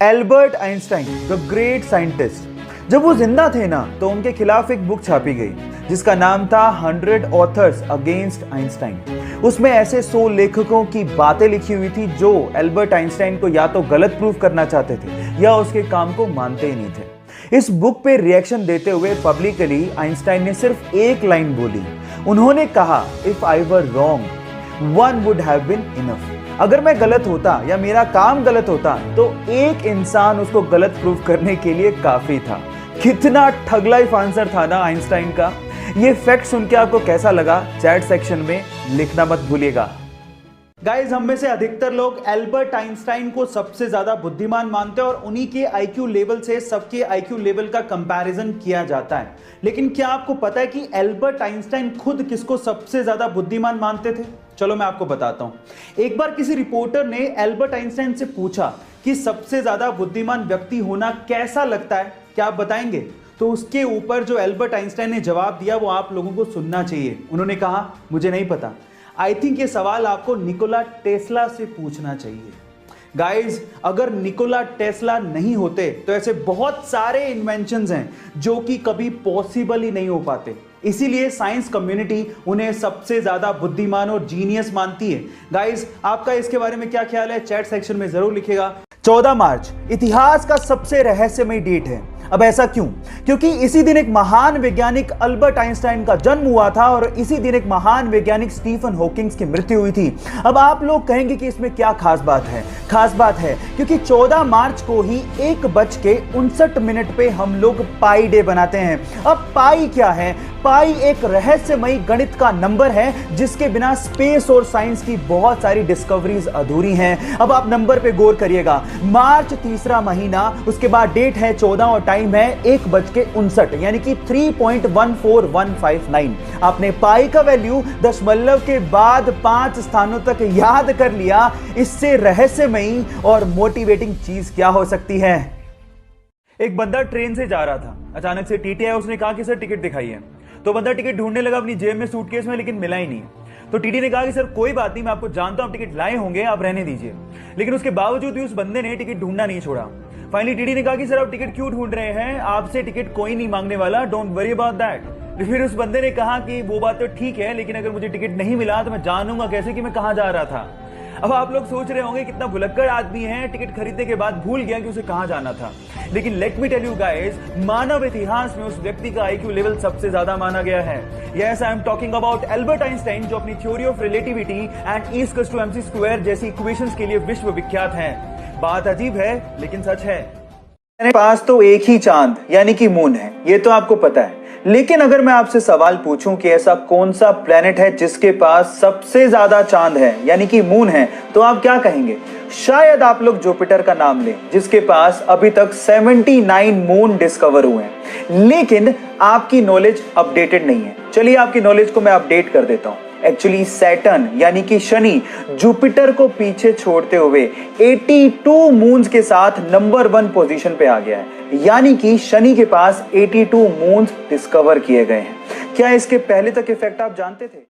Albert Einstein the great scientist, जब वो जिंदा थे ना तो उनके खिलाफ एक बुक छापी गई जिसका नाम था 100 ऑथर्स अगेंस्ट आइंस्टाइन। उसमें ऐसे 100 लेखकों की बातें लिखी हुई थी जो एल्बर्ट आइंस्टाइन को या तो गलत प्रूव करना चाहते थे या उसके काम को मानते ही नहीं थे। इस बुक पे रिएक्शन देते हुए पब्लिकली आइंस्टाइन ने सिर्फ एक लाइन बोली। उन्होंने कहा, if I were wrong one would have been enough. अगर मैं गलत होता या मेरा काम गलत होता तो एक इंसान उसको गलत प्रूव करने के लिए काफी था। कितना ठग लाइफ आंसर था ना आइंस्टाइन का। ये फैक्ट सुन के आपको कैसा लगा चैट सेक्शन में लिखना मत भूलिएगा। गाइज, हम में से अधिकतर लोग एल्बर्ट आइंस्टाइन को सबसे ज्यादा बुद्धिमान मानते हैं और उन्हीं के आईक्यू लेवल से सबके आईक्यू लेवल का कंपैरिजन किया जाता है। लेकिन क्या आपको पता है कि एल्बर्ट आइंस्टाइन खुद किसको सबसे ज्यादा बुद्धिमान मानते थे? चलो मैं आपको बताता हूं। एक बार किसी रिपोर्टर ने एल्बर्ट आइंस्टाइन से पूछा कि सबसे ज्यादा बुद्धिमान व्यक्ति होना कैसा लगता है, क्या आप बताएंगे? तो उसके ऊपर जो एल्बर्ट आइंस्टाइन ने जवाब दिया वो आप लोगों को सुनना चाहिए। उन्होंने कहा, मुझे नहीं पता, आई थिंक ये सवाल आपको निकोला टेस्ला से पूछना चाहिए। गाइज, अगर निकोला टेस्ला नहीं होते तो ऐसे बहुत सारे इन्वेंशंस हैं जो कि कभी पॉसिबल ही नहीं हो पाते। इसीलिए साइंस कम्युनिटी उन्हें सबसे ज्यादा बुद्धिमान और जीनियस मानती है। गाइज, आपका इसके बारे में क्या ख्याल है चैट सेक्शन में जरूर लिखिएगा। 14 मार्च इतिहास का सबसे रहस्यमय डेट है। अब ऐसा क्यों? क्योंकि इसी दिन एक महान वैज्ञानिक अल्बर्ट आइंस्टाइन का जन्म हुआ था और इसी दिन एक महान वैज्ञानिक स्टीफन हॉकिंग की मृत्यु हुई थी। अब आप लोग कहेंगे कि इसमें क्या खास बात है? खास बात है क्योंकि 14 मार्च को ही 1:59 पे हम लोग पाई डे बनाते हैं। अब पाई क्या है? पाई एक रहस्यमयी गणित का नंबर है जिसके बिना स्पेस और साइंस की बहुत सारी डिस्कवरीज अधूरी हैं। अब आप नंबर पे गौर करिएगा। मार्च तीसरा महीना, उसके बाद डेट है 14 और टाइम है 1:59 यानी कि 3.14159। आपने पाई का वैल्यू दशमलव के बाद 5 स्थानों तक याद कर लिया। इससे रहस्यमयी और मोटिवेटिंग चीज क्या हो सकती है? एक बंदा ट्रेन से जा रहा था, अचानक से टीटी आया। उसने कहा कि सर टिकट दिखाइए। तो बंदा टिकट ढूंढने लगा अपनी जेब में, सूटकेस में, लेकिन मिला ही नहीं। तो टीटी ने कहा कि सर कोई बात नहीं, मैं आपको जानता हूं, आप टिकट लाए होंगे, आप रहने दीजिए। लेकिन उसके बावजूद भी उस बंदे ने टिकट ढूंढना नहीं छोड़ा। फाइनली टीटी ने कहा कि सर आप टिकट क्यों ढूंढ रहे हैं, आपसे टिकट कोई नहीं मांगने वाला, डोंट वरी अबाउट दैट। फिर उस बंदे ने कहा कि वो बात तो ठीक है, लेकिन अगर मुझे टिकट नहीं मिला तो मैं जानूंगा कैसे कि मैं कहां जा रहा था। अब आप लोग सोच रहे होंगे कितना भुलक्कड़ आदमी है, टिकट खरीदने के बाद भूल गया कि उसे कहां जाना था। लेकिन let me tell you guys, मानव इतिहास में उस व्यक्ति का आईक्यू लेवल सबसे ज्यादा माना गया है। Yes, I am talking about Albert Einstein, जो अपनी theory of relativity and E = mc square जैसी इक्वेशंस के लिए विश्व विख्यात हैं। बात अजीब है लेकिन सच है। मेरे पास तो एक ही चांद यानी कि मून है, ये तो आपको पता है। लेकिन अगर मैं आपसे सवाल पूछूं कि ऐसा कौन सा प्लेनेट है जिसके पास सबसे ज्यादा चांद है यानी कि मून है, तो आप क्या कहेंगे? शायद आप लोग जुपिटर का नाम लें, जिसके पास अभी तक 79 मून डिस्कवर हुए हैं। लेकिन आपकी नॉलेज अपडेटेड नहीं है। चलिए आपकी नॉलेज को मैं अपडेट कर देता हूं। एक्चुअली सैटर्न यानी कि शनि जुपिटर को पीछे छोड़ते हुए 82 मून्स के साथ नंबर 1 पोजीशन पे आ गया है। यानी कि शनि के पास 82 मून्स डिस्कवर किए गए हैं। क्या इसके पहले तक इफेक्ट आप जानते थे?